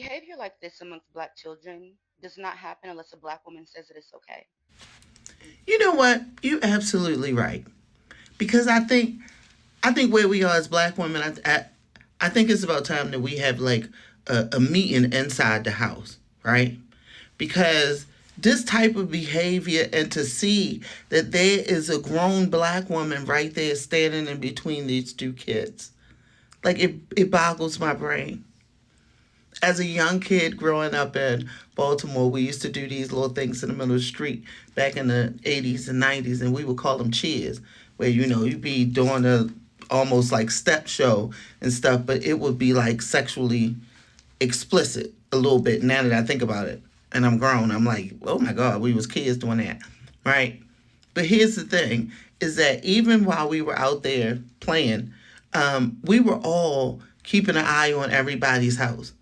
Behavior like this amongst black children does not happen unless a black woman says it is okay. You know what? You're absolutely right. Because I think where we are as black women, I think it's about time that we have like a meeting inside the house, right? Because this type of behavior, and to see that there is a grown black woman right there standing in between these two kids, like it boggles my brain. As a young kid growing up in Baltimore, we used to do these little things in the middle of the street back in the 80s and 90s, and we would call them cheers, where, you'd be doing a almost like step show and stuff, but it would be like sexually explicit a little bit. Now that I think about it, and I'm grown, I'm like, oh my God, we was kids doing that, right? But here's the thing, is that even while we were out there playing, we were all keeping an eye on everybody's house.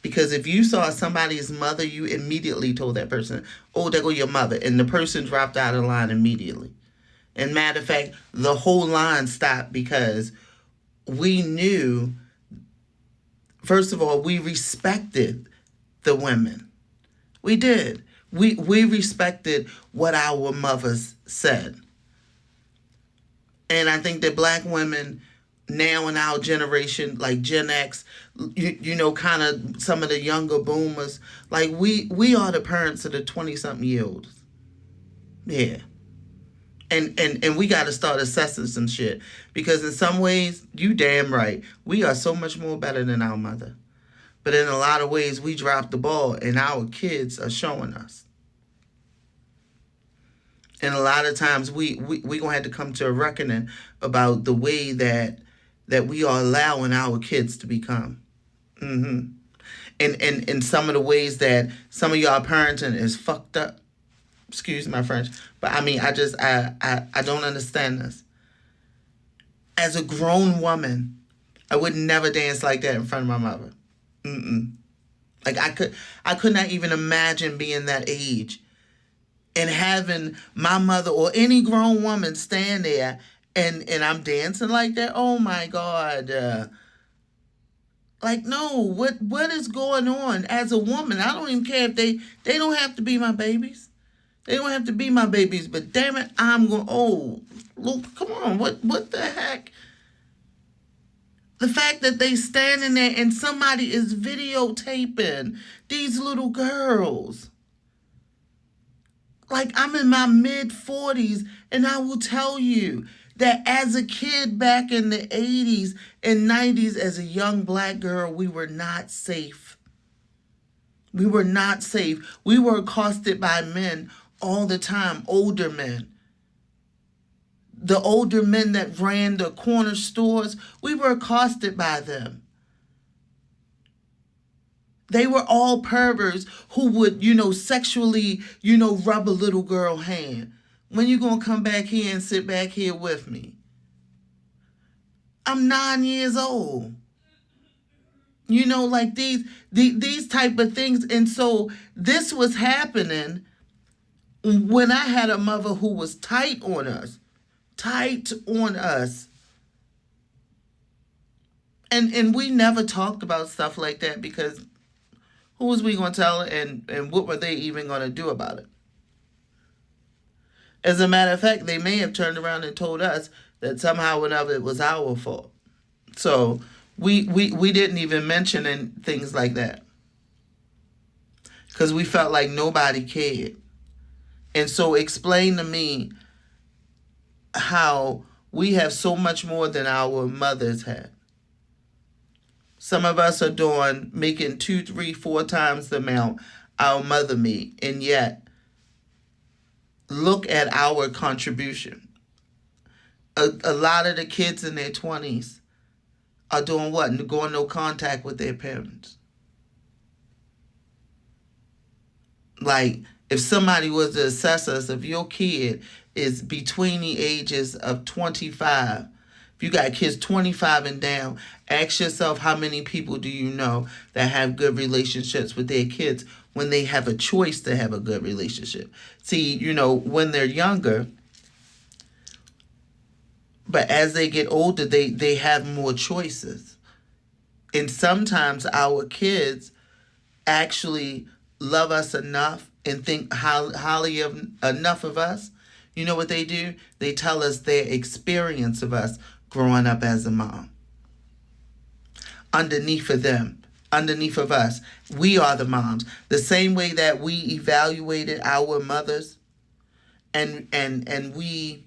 Because if you saw somebody's mother, you immediately told that person, oh, there go your mother. And the person dropped out of line immediately. And matter of fact, the whole line stopped because we knew, first of all, we respected the women. We did. We respected what our mothers said. And I think that black women now in our generation, like Gen X, kind of some of the younger boomers, like we are the parents of the 20-something-year-olds. Yeah. And we got to start assessing some shit, because in some ways, you damn right, we are so much more better than our mother. But in a lot of ways, we dropped the ball, and our kids are showing us. And a lot of times, we gonna have to come to a reckoning about the way that we are allowing our kids to become. Mm-hmm. And some of the ways that some of y'all parenting is fucked up. Excuse my French, but I mean, I don't understand this. As a grown woman, I would never dance like that in front of my mother. Mm-mm. Like I could not even imagine being that age and having my mother or any grown woman stand there and I'm dancing like that. Oh my God. Like, no, what is going on? As a woman, I don't even care if they don't have to be my babies. They don't have to be my babies, but damn it, I'm going, oh, look, come on, what the heck? The fact that they standing there and somebody is videotaping these little girls. Like, I'm in my mid 40s, and I will tell you that as a kid back in the 80s and 90s, as a young black girl, we were not safe. We were not safe. We were accosted by men all the time, older men. The older men that ran the corner stores, we were accosted by them. They were all perverts who would, sexually, rub a little girl hand. When you gonna come back here and sit back here with me? I'm 9 years old. Like these type of things. And so this was happening when I had a mother who was tight on us. Tight on us. And we never talked about stuff like that, because who was we going to tell, and what were they even going to do about it? As a matter of fact, they may have turned around and told us that somehow or another it was our fault. So we didn't even mention things like that, because we felt like nobody cared. And so explain to me how we have so much more than our mothers had. Some of us are making 2, 3, 4 times the amount our mother made, and yet look at our contribution. A lot of the kids in their 20s are doing what? Going no contact with their parents. Like, if somebody was to assess us, if your kid is between the ages of 25, if you got kids 25 and down, ask yourself, how many people do you know that have good relationships with their kids when they have a choice to have a good relationship? See, when they're younger, but as they get older, they have more choices. And sometimes our kids actually love us enough and think highly of enough of us, you know what they do? They tell us their experience of us growing up as a mom. Underneath of them, underneath of us, we are the moms. The same way that we evaluated our mothers and we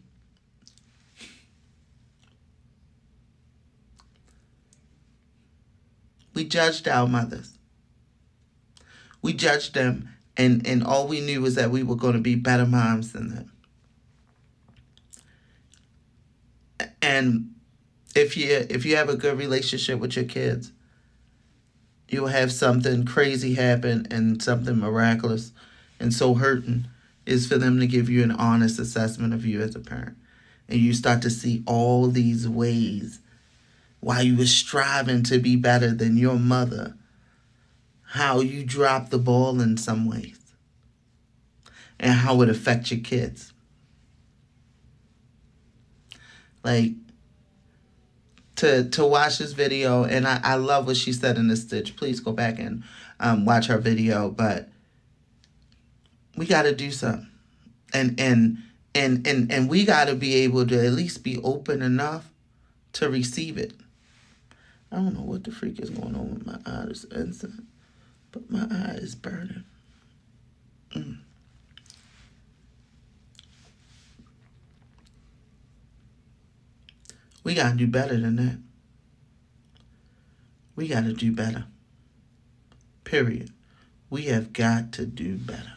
judged our mothers. We judged them, and all we knew was that we were going to be better moms than them. And if you have a good relationship with your kids, you'll have something crazy happen and something miraculous and so hurting is for them to give you an honest assessment of you as a parent. And you start to see all these ways why you were striving to be better than your mother, how you dropped the ball in some ways, and how it affects your kids. Like, to watch this video, and I love what she said in the stitch. Please go back and watch her video. But we got to do something, and we got to be able to at least be open enough to receive it. I don't know what the freak is going on with my eye this instant, but my eye is burning. We got to do better than that. We got to do better. Period. We have got to do better.